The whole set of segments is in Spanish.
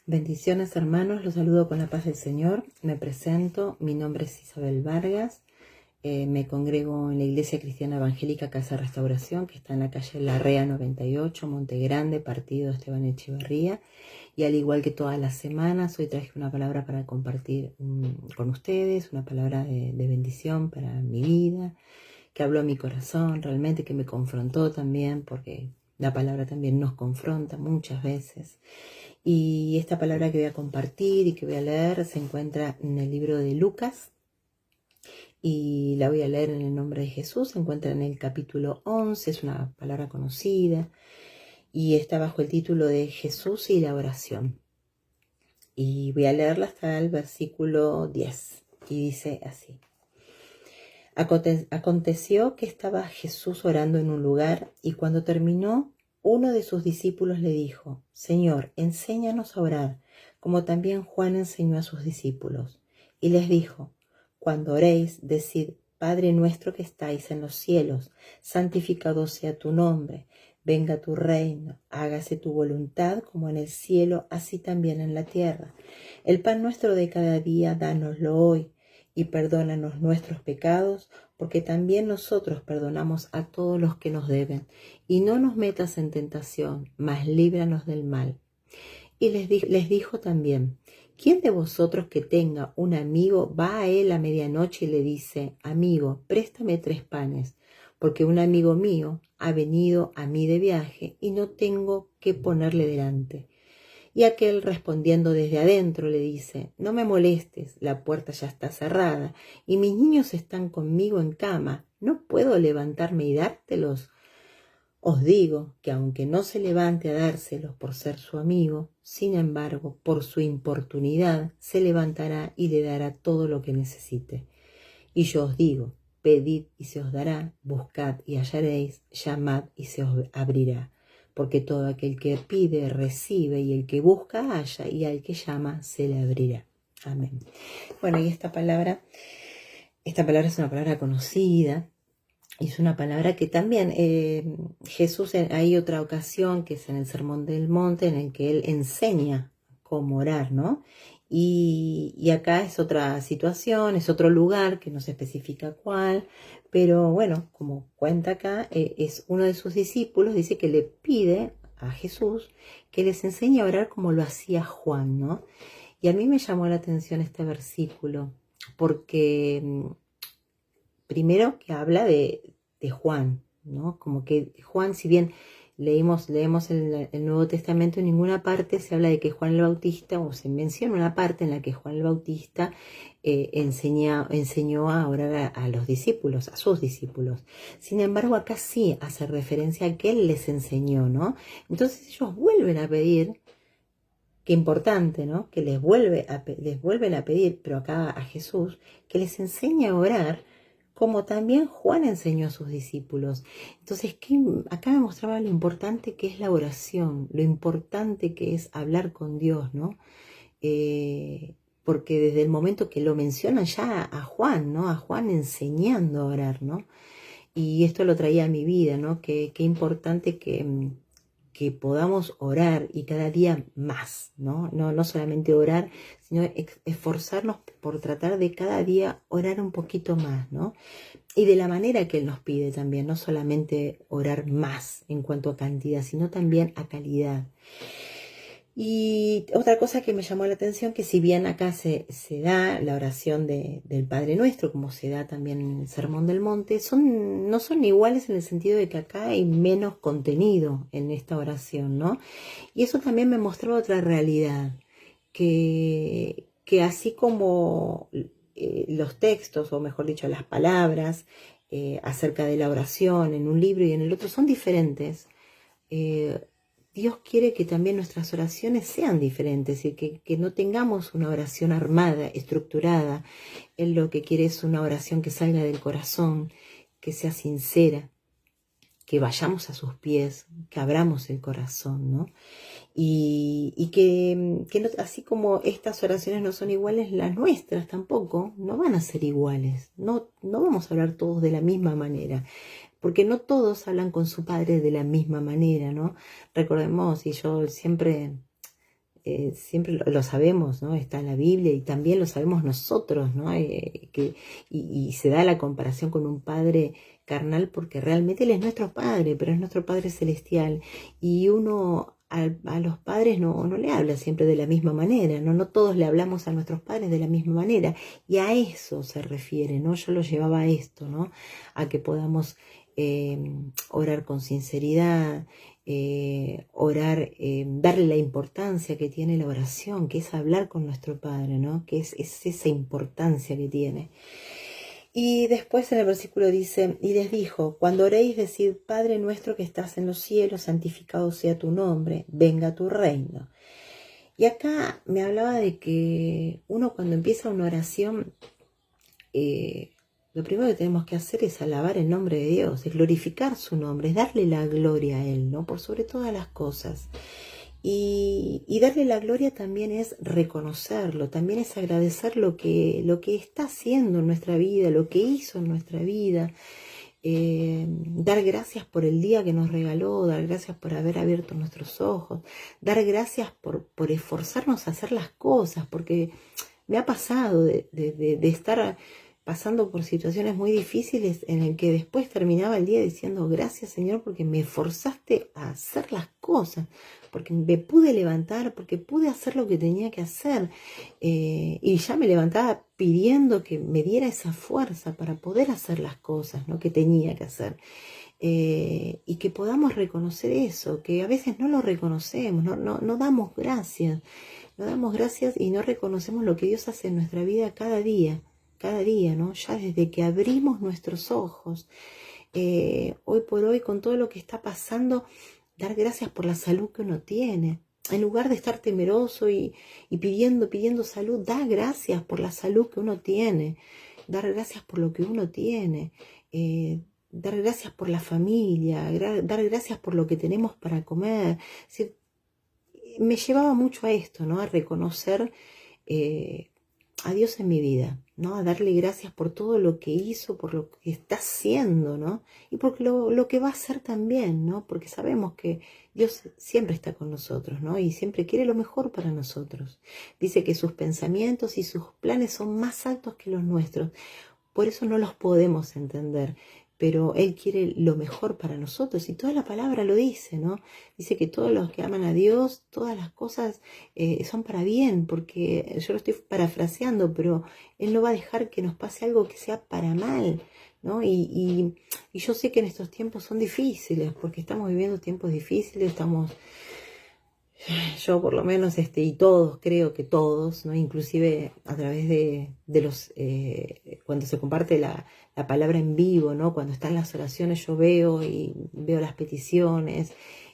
Bendiciones hermanos, los saludo con la paz del Señor. Me presento, mi nombre es Isabel Vargas, me congrego en la Iglesia Cristiana Evangélica Casa Restauración, que está en la calle Larrea 98, Monte Grande, partido Esteban Echeverría. Y al igual que todas las semanas, hoy traje una palabra para compartir con ustedes, una palabra de bendición para mi vida, que habló a mi corazón realmente, que me confrontó también, porque la palabra también nos confronta muchas veces. Y esta palabra que voy a compartir y que voy a leer se encuentra en el libro de Lucas y la voy a leer en el nombre de Jesús. Se encuentra en el capítulo 11, es una palabra conocida y está bajo el título de Jesús y la oración. Y voy a leerla hasta el versículo 10 y dice así. Aconteció que estaba Jesús orando en un lugar y cuando terminó, uno de sus discípulos le dijo: Señor, enséñanos a orar, como también Juan enseñó a sus discípulos. Y les dijo: Cuando oréis, decid: Padre nuestro que estáis en los cielos, santificado sea tu nombre, venga tu reino, hágase tu voluntad como en el cielo, así también en la tierra. El pan nuestro de cada día, dánoslo hoy, y perdónanos nuestros pecados, porque también nosotros perdonamos a todos los que nos deben. Y no nos metas en tentación, mas líbranos del mal. Y les dijo también: ¿Quién de vosotros que tenga un amigo va a él a medianoche y le dice: Amigo, préstame 3 panes, porque un amigo mío ha venido a mí de viaje y no tengo qué ponerle delante? Y aquel, respondiendo desde adentro, le dice: No me molestes, la puerta ya está cerrada y mis niños están conmigo en cama, ¿no puedo levantarme y dártelos? Os digo que aunque no se levante a dárselos por ser su amigo, sin embargo, por su importunidad, se levantará y le dará todo lo que necesite. Y yo os digo: pedid y se os dará, buscad y hallaréis, llamad y se os abrirá. Porque todo aquel que pide, recibe, y el que busca, halla, y al que llama, se le abrirá. Amén. Bueno, y esta palabra es una palabra conocida, y es una palabra que también Jesús, hay otra ocasión que es en el Sermón del Monte, en el que Él enseña cómo orar, ¿no? Y acá es otra situación, es otro lugar que no se especifica cuál, pero bueno, como cuenta acá, es uno de sus discípulos, dice que le pide a Jesús que les enseñe a orar como lo hacía Juan, ¿no? Y a mí me llamó la atención este versículo, porque primero que habla de Juan, ¿no? Como que Juan, si bien leemos el Nuevo Testamento, en ninguna parte se habla de que Juan el Bautista, o se menciona una parte en la que Juan el Bautista enseñó a orar a los discípulos, a sus discípulos. Sin embargo, acá sí hace referencia a que él les enseñó, ¿no? Entonces ellos vuelven a pedir, qué importante, ¿no? Que les vuelven a pedir, pero acá a Jesús, que les enseñe a orar como también Juan enseñó a sus discípulos. Entonces, acá me mostraba lo importante que es la oración, lo importante que es hablar con Dios, ¿no? Porque desde el momento que lo mencionan ya a Juan, ¿no? A Juan enseñando a orar, ¿no? Y esto lo traía a mi vida, ¿no? Qué importante que podamos orar y cada día más, ¿no? No solamente orar, sino esforzarnos por tratar de cada día orar un poquito más, ¿no? Y de la manera que Él nos pide también, no solamente orar más en cuanto a cantidad, sino también a calidad. Y otra cosa que me llamó la atención, que si bien acá se da la oración del Padre Nuestro, como se da también en el Sermón del Monte, no son iguales en el sentido de que acá hay menos contenido en esta oración, ¿no? Y eso también me mostró otra realidad, que así como los textos, o mejor dicho, las palabras acerca de la oración en un libro y en el otro son diferentes, Dios quiere que también nuestras oraciones sean diferentes y que no tengamos una oración armada, estructurada. Él lo que quiere es una oración que salga del corazón, que sea sincera, que vayamos a sus pies, que abramos el corazón, ¿no? Y que no, así como estas oraciones no son iguales, las nuestras tampoco no van a ser iguales. No vamos a hablar todos de la misma manera, porque no todos hablan con su Padre de la misma manera, ¿no? Recordemos, y yo siempre siempre lo sabemos, ¿no? Está en la Biblia y también lo sabemos nosotros, ¿no? Y se da la comparación con un padre carnal porque realmente Él es nuestro Padre, pero es nuestro Padre celestial. Y uno a los padres no le habla siempre de la misma manera, ¿no? No todos le hablamos a nuestros padres de la misma manera. Y a eso se refiere, ¿no? Yo lo llevaba a esto, ¿no? A que podamos orar con sinceridad, orar, darle la importancia que tiene la oración, que es hablar con nuestro Padre, ¿no? Que es esa importancia que tiene. Y después en el versículo dice, y les dijo, cuando oréis, decid, Padre nuestro que estás en los cielos, santificado sea tu nombre, venga tu reino. Y acá me hablaba de que uno cuando empieza una oración, lo primero que tenemos que hacer es alabar el nombre de Dios, es glorificar su nombre, es darle la gloria a Él, ¿no? Por sobre todas las cosas. Y darle la gloria también es reconocerlo, también es agradecer lo que está haciendo en nuestra vida, lo que hizo en nuestra vida. Dar gracias por el día que nos regaló, dar gracias por haber abierto nuestros ojos, dar gracias por esforzarnos a hacer las cosas, porque me ha pasado de estar pasando por situaciones muy difíciles en el que después terminaba el día diciendo gracias Señor porque me forzaste a hacer las cosas, porque me pude levantar, porque pude hacer lo que tenía que hacer, y ya me levantaba pidiendo que me diera esa fuerza para poder hacer las cosas, ¿no? Que tenía que hacer. Y que podamos reconocer eso, que a veces no lo reconocemos, no damos gracias. No damos gracias y no reconocemos lo que Dios hace en nuestra vida cada día, ¿no? Ya desde que abrimos nuestros ojos, hoy por hoy, con todo lo que está pasando, dar gracias por la salud que uno tiene. En lugar de estar temeroso y pidiendo salud, da gracias por la salud que uno tiene, dar gracias por lo que uno tiene, dar gracias por la familia, dar gracias por lo que tenemos para comer. Es decir, me llevaba mucho a esto, ¿no? A reconocer a Dios en mi vida, ¿no? A darle gracias por todo lo que hizo, por lo que está haciendo, ¿no? Y por lo que va a hacer también, ¿no? Porque sabemos que Dios siempre está con nosotros, ¿no? Y siempre quiere lo mejor para nosotros. Dice que sus pensamientos y sus planes son más altos que los nuestros. Por eso no los podemos entender, pero Él quiere lo mejor para nosotros y toda la palabra lo dice, ¿no? Dice que todos los que aman a Dios, todas las cosas son para bien, porque yo lo estoy parafraseando, pero Él no va a dejar que nos pase algo que sea para mal, ¿no? Y yo sé que en estos tiempos son difíciles, porque estamos viviendo tiempos difíciles, yo por lo menos, y todos, creo que todos, ¿no? Inclusive a través de los, cuando se comparte la palabra en vivo, ¿no? Cuando están las oraciones yo veo las peticiones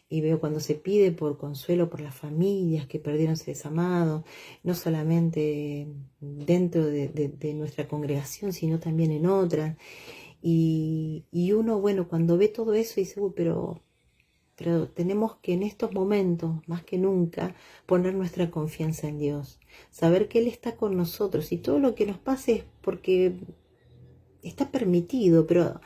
y veo cuando se pide por consuelo por las familias que perdieron seres amados, no solamente dentro de nuestra congregación, sino también en otras. Y uno, bueno, cuando ve todo eso dice, uy, pero tenemos que en estos momentos, más que nunca, poner nuestra confianza en Dios. Saber que Él está con nosotros y todo lo que nos pase es porque está permitido, pero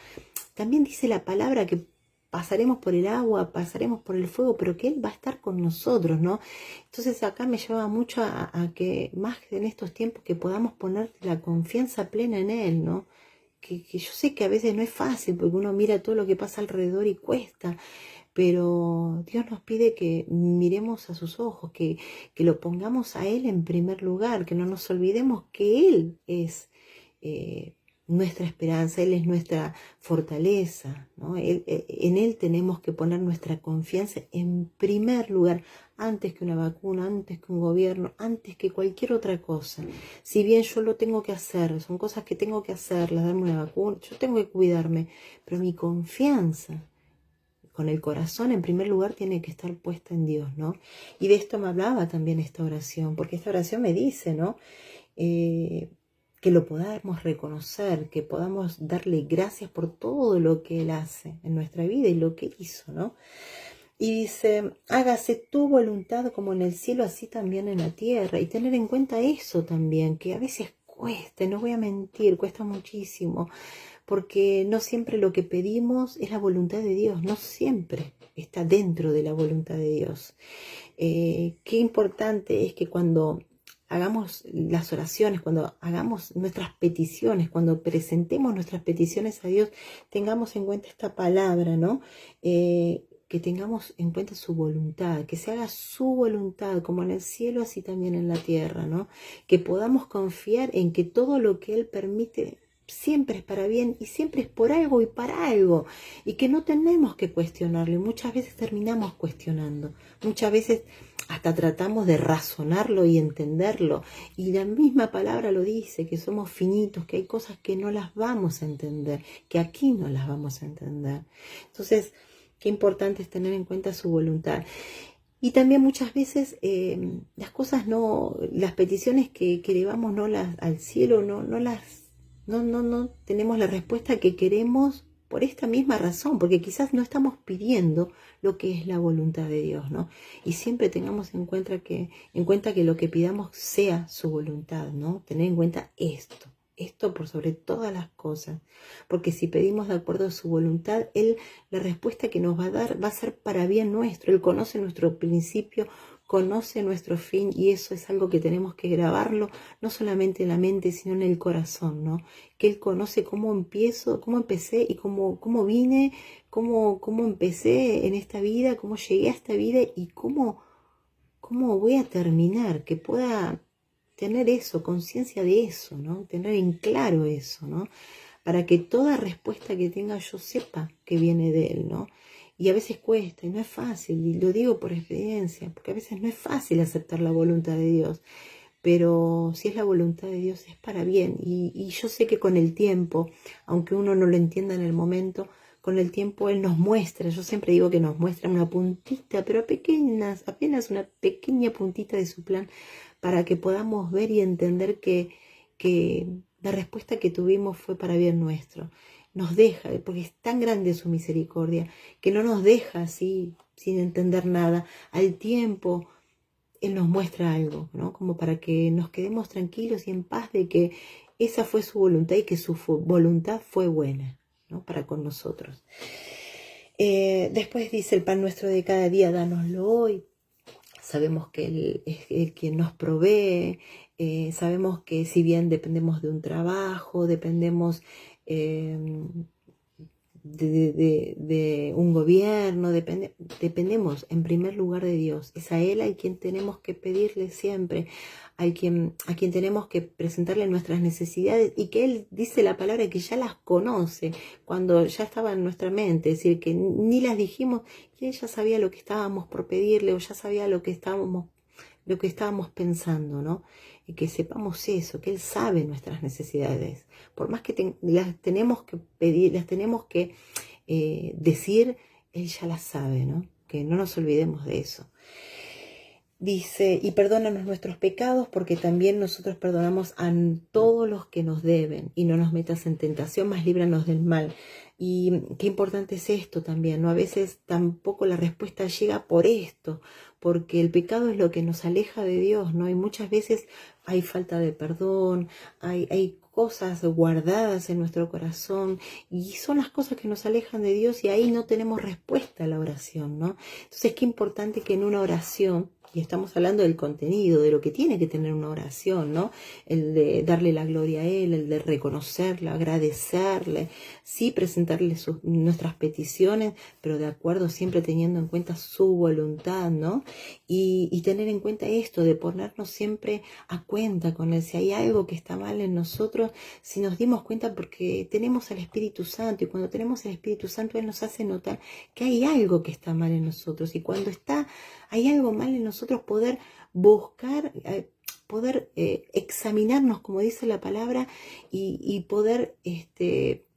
también dice la palabra que pasaremos por el agua, pasaremos por el fuego, pero que Él va a estar con nosotros, ¿no? Entonces acá me lleva mucho a que más en estos tiempos que podamos poner la confianza plena en Él, ¿no? Que yo sé que a veces no es fácil porque uno mira todo lo que pasa alrededor y cuesta, pero Dios nos pide que miremos a sus ojos, que lo pongamos a Él en primer lugar, que no nos olvidemos que Él es nuestra esperanza, Él es nuestra fortaleza, ¿no? En Él tenemos que poner nuestra confianza en primer lugar, antes que una vacuna, antes que un gobierno, antes que cualquier otra cosa. Si bien yo lo tengo que hacer, son cosas que tengo que hacer, darme una vacuna, yo tengo que cuidarme, pero mi confianza con el corazón en primer lugar tiene que estar puesta en Dios, ¿no? Y de esto me hablaba también esta oración, porque esta oración me dice, ¿no? Que lo podamos reconocer, que podamos darle gracias por todo lo que Él hace en nuestra vida y lo que hizo, ¿no? Y dice, hágase tu voluntad como en el cielo, así también en la tierra. Y tener en cuenta eso también, que a veces cuesta, no voy a mentir, cuesta muchísimo, porque no siempre lo que pedimos es la voluntad de Dios, no siempre está dentro de la voluntad de Dios. Qué importante es que cuando hagamos las oraciones, cuando hagamos nuestras peticiones, cuando presentemos nuestras peticiones a Dios, tengamos en cuenta esta palabra, ¿no? Que tengamos en cuenta su voluntad, que se haga su voluntad, como en el cielo, así también en la tierra, ¿no? Que podamos confiar en que todo lo que Él permite siempre es para bien y siempre es por algo y para algo, y que no tenemos que cuestionarlo, y muchas veces terminamos cuestionando, muchas veces hasta tratamos de razonarlo y entenderlo, y la misma palabra lo dice, que somos finitos, que hay cosas que no las vamos a entender, que aquí no las vamos a entender. Entonces, qué importante es tener en cuenta su voluntad. Y también muchas veces las cosas no, las peticiones que elevamos no las al cielo, no tenemos la respuesta que queremos por esta misma razón, porque quizás no estamos pidiendo lo que es la voluntad de Dios, ¿no? Y siempre tengamos en cuenta que lo que pidamos sea su voluntad, ¿no? Tener en cuenta esto por sobre todas las cosas, porque si pedimos de acuerdo a su voluntad, Él, la respuesta que nos va a dar va a ser para bien nuestro. Él conoce nuestro principio, conoce nuestro fin, y eso es algo que tenemos que grabarlo, no solamente en la mente, sino en el corazón, ¿no? Que Él conoce cómo empecé y cómo vine, cómo empecé en esta vida, cómo llegué a esta vida y cómo voy a terminar, que pueda tener eso, conciencia de eso, ¿no? Tener en claro eso, ¿no? Para que toda respuesta que tenga yo sepa que viene de Él, ¿no? Y a veces cuesta, y no es fácil, y lo digo por experiencia, porque a veces no es fácil aceptar la voluntad de Dios, pero si es la voluntad de Dios es para bien, y yo sé que con el tiempo, aunque uno no lo entienda en el momento, con el tiempo Él nos muestra, yo siempre digo que nos muestra una puntita, pero apenas una pequeña puntita de su plan, para que podamos ver y entender que la respuesta que tuvimos fue para bien nuestro. Nos deja, porque es tan grande su misericordia, que no nos deja así, sin entender nada. Al tiempo, Él nos muestra algo, ¿no? Como para que nos quedemos tranquilos y en paz de que esa fue su voluntad y que su voluntad fue buena, ¿no? Para con nosotros. Después dice: el pan nuestro de cada día, dánoslo hoy. Sabemos que Él es el quien nos provee, sabemos que si bien dependemos de un trabajo, dependemos de un gobierno, dependemos en primer lugar de Dios. Es a Él a quien tenemos que pedirle siempre, a quien tenemos que presentarle nuestras necesidades, y que Él dice la palabra que ya las conoce cuando ya estaba en nuestra mente, es decir, que ni las dijimos, y Él ya sabía lo que estábamos por pedirle, o ya sabía lo que estábamos pensando, ¿no? Y que sepamos eso, que Él sabe nuestras necesidades. Por más que las tenemos que pedir, las tenemos que decir, Él ya las sabe, ¿no? Que no nos olvidemos de eso. Dice: y perdónanos nuestros pecados, porque también nosotros perdonamos a todos los que nos deben, y no nos metas en tentación, mas líbranos del mal. Y qué importante es esto también, ¿no? A veces tampoco la respuesta llega por esto, porque el pecado es lo que nos aleja de Dios, ¿no? Y muchas veces hay falta de perdón, hay cosas guardadas en nuestro corazón, y son las cosas que nos alejan de Dios, y ahí no tenemos respuesta a la oración, ¿no? Entonces, qué importante que en una oración, y estamos hablando del contenido, de lo que tiene que tener una oración, ¿no? El de darle la gloria a Él, el de reconocerle, agradecerle, sí, presentarle nuestras peticiones, pero de acuerdo, siempre teniendo en cuenta su voluntad, ¿no? Y tener en cuenta esto, de ponernos siempre a cuenta con Él. Si hay algo que está mal en nosotros, si nos dimos cuenta, porque tenemos al Espíritu Santo, y cuando tenemos el Espíritu Santo, Él nos hace notar que hay algo que está mal en nosotros, y cuando hay algo mal en nosotros, poder buscar, poder examinarnos, como dice la palabra, y poder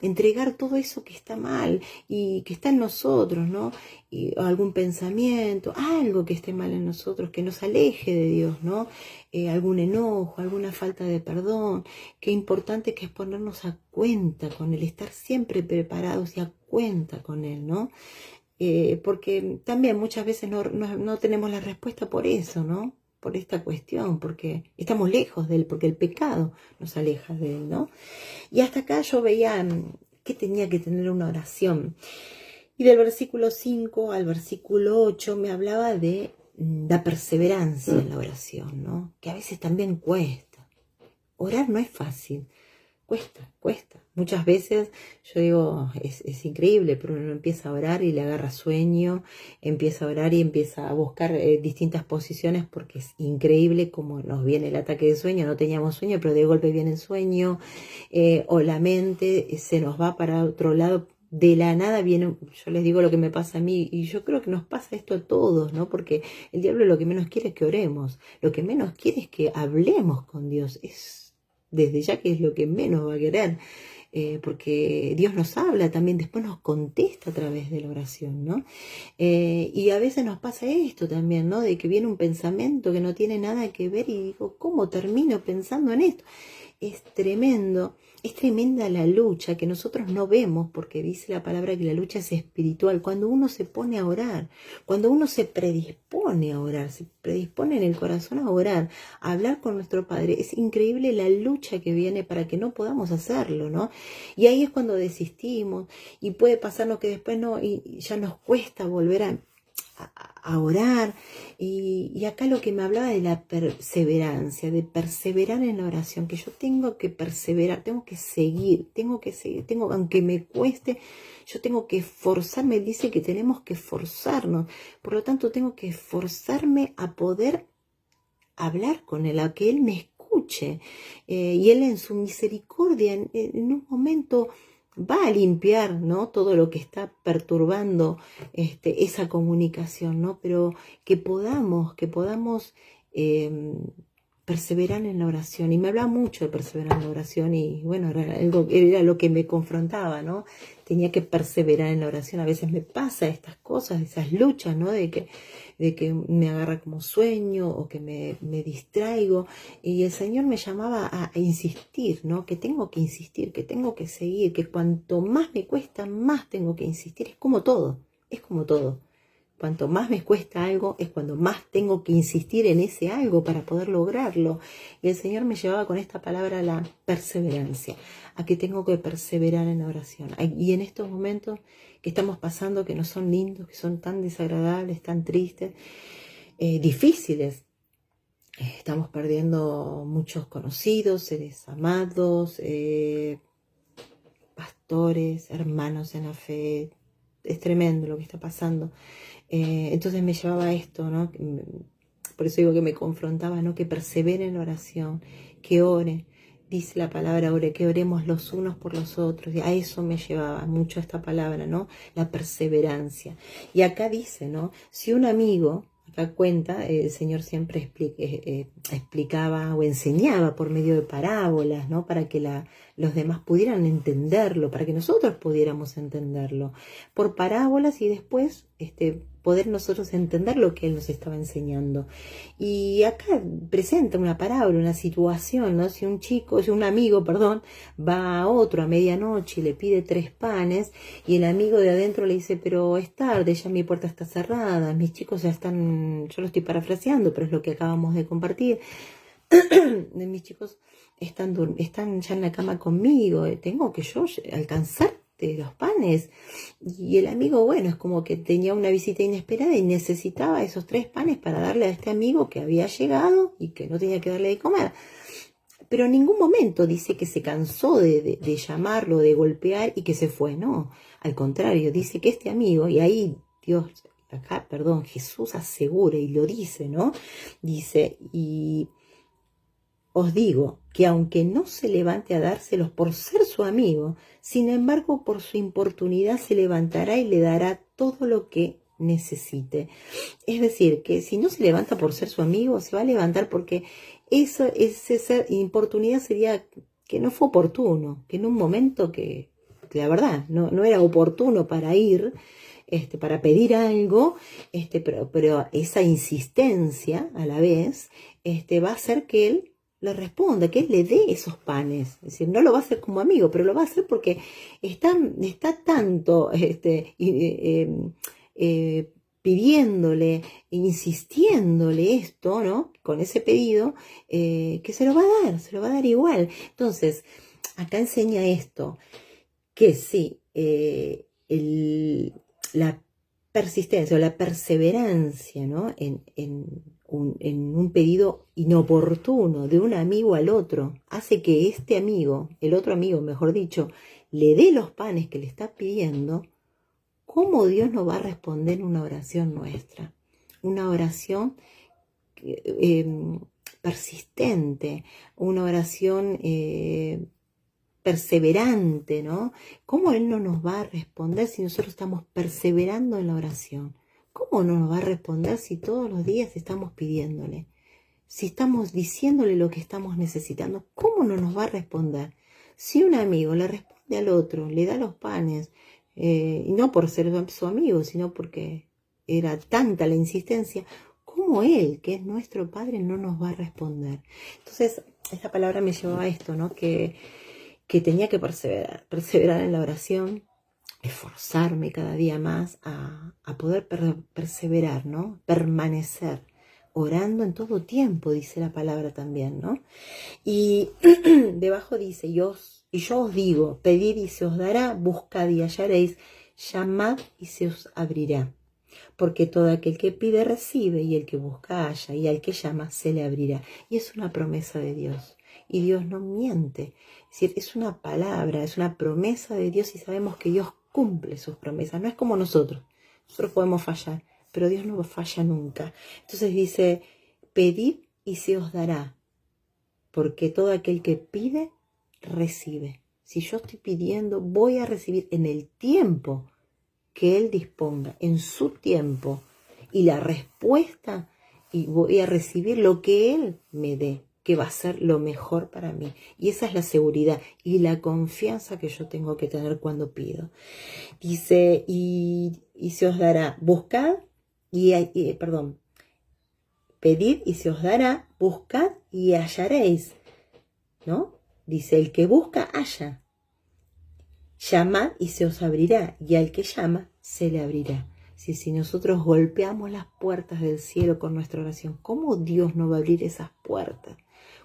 entregar todo eso que está mal y que está en nosotros, ¿no? Y algún pensamiento, algo que esté mal en nosotros, que nos aleje de Dios, ¿no? Algún enojo, alguna falta de perdón. Qué importante que es ponernos a cuenta con Él, estar siempre preparados y a cuenta con Él, ¿no? Porque también muchas veces no tenemos la respuesta por eso, ¿no? Por esta cuestión, porque estamos lejos de Él, porque el pecado nos aleja de Él, ¿no? Y hasta acá yo veía que tenía que tener una oración. Y del versículo 5 al versículo 8 me hablaba de la perseverancia en la oración, ¿no? Que a veces también cuesta. Orar no es fácil. Cuesta. Muchas veces yo digo, es increíble, pero uno empieza a orar y le agarra sueño, empieza a orar y empieza a buscar distintas posiciones porque es increíble cómo nos viene el ataque de sueño, no teníamos sueño, pero de golpe viene el sueño, o la mente se nos va para otro lado. De la nada viene, yo les digo lo que me pasa a mí, y yo creo que nos pasa esto a todos, ¿no? Porque el diablo lo que menos quiere es que oremos, lo que menos quiere es que hablemos con Dios, desde ya que es lo que menos va a querer, porque Dios nos habla también, después nos contesta a través de la oración, ¿no? Y a veces nos pasa esto también, ¿no? De que viene un pensamiento que no tiene nada que ver y digo, ¿cómo termino pensando en esto? Es tremendo, es tremenda la lucha que nosotros no vemos porque dice la palabra que la lucha es espiritual. Cuando uno se pone a orar, cuando uno se predispone a orar, se predispone en el corazón a orar, a hablar con nuestro Padre, es increíble la lucha que viene para que no podamos hacerlo, ¿no? Y ahí es cuando desistimos y puede pasarnos que después no, y ya nos cuesta volver a orar. Y acá lo que me hablaba de la perseverancia, de perseverar en la oración, que yo tengo que perseverar, tengo que seguir, aunque me cueste, yo tengo que esforzarme. Dice que tenemos que esforzarnos, por lo tanto tengo que esforzarme a poder hablar con Él, a que Él me escuche, y Él en su misericordia, en un momento va a limpiar, ¿no? Todo lo que está perturbando esa comunicación, ¿no? Pero que podamos perseverar en la oración. Y me hablaba mucho de perseverar en la oración y bueno, era lo que me confrontaba, ¿no? Tenía que perseverar en la oración. A veces me pasa estas cosas, esas luchas, ¿no? De que me agarra como sueño o que me distraigo. Y el Señor me llamaba a insistir, ¿no? Que tengo que insistir, que tengo que seguir, que cuanto más me cuesta, más tengo que insistir. Es como todo. Cuanto más me cuesta algo, es cuando más tengo que insistir en ese algo para poder lograrlo. Y el Señor me llevaba con esta palabra la perseverancia, a que tengo que perseverar en la oración. Y en estos momentos que estamos pasando, que no son lindos, que son tan desagradables, tan tristes, difíciles, estamos perdiendo muchos conocidos, seres amados, pastores, hermanos en la fe. Es tremendo lo que está pasando. Entonces me llevaba a esto, ¿no? Por eso digo que me confrontaba, ¿no? Que persevere en la oración, que ore. Dice la palabra, que oremos los unos por los otros. Y a eso me llevaba mucho esta palabra, ¿no? La perseverancia. Y acá dice, ¿no? Si un amigo, acá cuenta, el Señor siempre explicaba o enseñaba por medio de parábolas, ¿no? Para que los demás pudieran entenderlo, para que nosotros pudiéramos entenderlo. Por parábolas y después poder nosotros entender lo que Él nos estaba enseñando. Y acá presenta una parábola, una situación, ¿no? Si un amigo, va a otro a medianoche y le pide 3 panes y el amigo de adentro le dice, pero es tarde, ya mi puerta está cerrada, mis chicos ya están, yo lo estoy parafraseando, pero es lo que acabamos de compartir, mis chicos están ya en la cama conmigo, tengo que yo alcanzarte los panes. Y el amigo, bueno, es como que tenía una visita inesperada y necesitaba esos 3 panes para darle a este amigo que había llegado y que no tenía que darle de comer. Pero en ningún momento dice que se cansó de llamarlo, de golpear y que se fue, no. Al contrario, dice que este amigo, y ahí Jesús asegura y lo dice, ¿no? Dice, y os digo que aunque no se levante a dárselos por ser su amigo, sin embargo por su importunidad se levantará y le dará todo lo que necesite. Es decir, que si no se levanta por ser su amigo, se va a levantar porque esa importunidad sería que no fue oportuno, que en un momento que la verdad no era oportuno para ir, para pedir algo, pero esa insistencia a la vez va a hacer que él le responda, que él le dé esos panes. Es decir, no lo va a hacer como amigo, pero lo va a hacer porque está tanto pidiéndole, insistiéndole esto, ¿no? Con ese pedido, que se lo va a dar igual. Entonces, acá enseña esto, que sí, la persistencia o la perseverancia, ¿no? en un pedido inoportuno de un amigo al otro, hace que este amigo, el otro amigo, mejor dicho, le dé los panes que le está pidiendo. ¿Cómo Dios no va a responder una oración nuestra? Una oración persistente, una oración perseverante, ¿no? ¿Cómo Él no nos va a responder si nosotros estamos perseverando en la oración? ¿Cómo no nos va a responder si todos los días estamos pidiéndole? Si estamos diciéndole lo que estamos necesitando, ¿cómo no nos va a responder? Si un amigo le responde al otro, le da los panes, y no por ser su amigo, sino porque era tanta la insistencia, ¿cómo Él, que es nuestro Padre, no nos va a responder? Entonces, esta palabra me llevó a esto, ¿no? Que tenía que perseverar en la oración, esforzarme cada día más a poder perseverar, ¿no? Permanecer, orando en todo tiempo, dice la palabra también, ¿no? Y debajo dice, y yo os digo, pedid y se os dará, buscad y hallaréis, llamad y se os abrirá. Porque todo aquel que pide recibe, y el que busca halla, y al que llama se le abrirá. Y es una promesa de Dios. Y Dios no miente. Es decir, es una palabra, es una promesa de Dios y sabemos que Dios cumple sus promesas. No es como nosotros. Nosotros podemos fallar, pero Dios no falla nunca. Entonces dice, pedid y se os dará. Porque todo aquel que pide, recibe. Si yo estoy pidiendo, voy a recibir en el tiempo que Él disponga, en su tiempo. Y la respuesta, y voy a recibir lo que Él me dé, que va a ser lo mejor para mí. Y esa es la seguridad y la confianza que yo tengo que tener cuando pido. Dice, y se os dará, buscad, pedid y se os dará, buscad y hallaréis, ¿no? Dice, el que busca, halla. Llamad y se os abrirá, y al que llama, se le abrirá. Si nosotros golpeamos las puertas del cielo con nuestra oración, ¿cómo Dios no va a abrir esas puertas?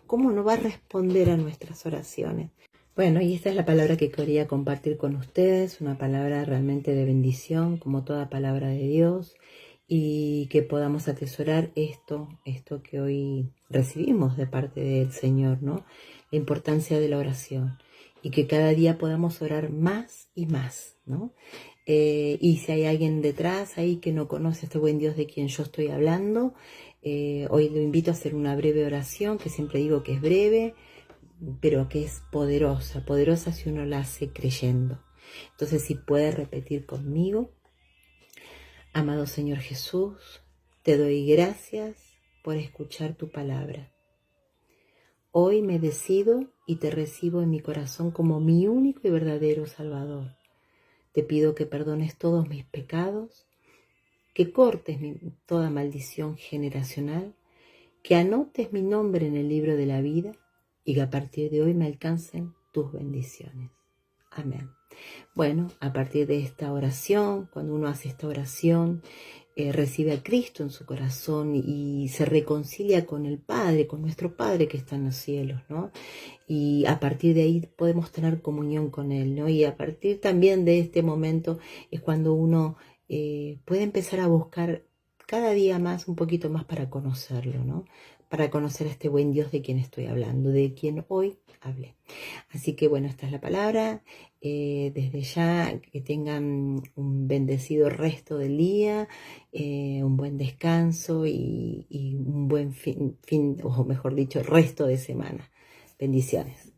¿Cómo no va a responder a nuestras oraciones? Bueno, y esta es la palabra que quería compartir con ustedes, una palabra realmente de bendición, como toda palabra de Dios, y que podamos atesorar esto que hoy recibimos de parte del Señor, ¿no? La importancia de la oración, y que cada día podamos orar más y más, ¿no? Y si hay alguien detrás ahí que no conoce a este buen Dios de quien yo estoy hablando, hoy lo invito a hacer una breve oración, que siempre digo que es breve, pero que es poderosa, poderosa si uno la hace creyendo. Entonces, si puedes repetir conmigo: amado Señor Jesús, te doy gracias por escuchar tu palabra. Hoy me decido y te recibo en mi corazón como mi único y verdadero Salvador. Te pido que perdones todos mis pecados, que cortes toda maldición generacional, que anotes mi nombre en el libro de la vida y que a partir de hoy me alcancen tus bendiciones. Amén. Bueno, a partir de esta oración, cuando uno hace esta oración, recibe a Cristo en su corazón y se reconcilia con el Padre, con nuestro Padre que está en los cielos, ¿no? Y a partir de ahí podemos tener comunión con Él, ¿no? Y a partir también de este momento es cuando uno puede empezar a buscar cada día más, un poquito más para conocerlo, ¿no? Para conocer a este buen Dios de quien estoy hablando, de quien hoy hablé. Así que bueno, esta es la palabra. Desde ya que tengan un bendecido resto del día, un buen descanso y un buen fin, o mejor dicho, resto de semana. Bendiciones.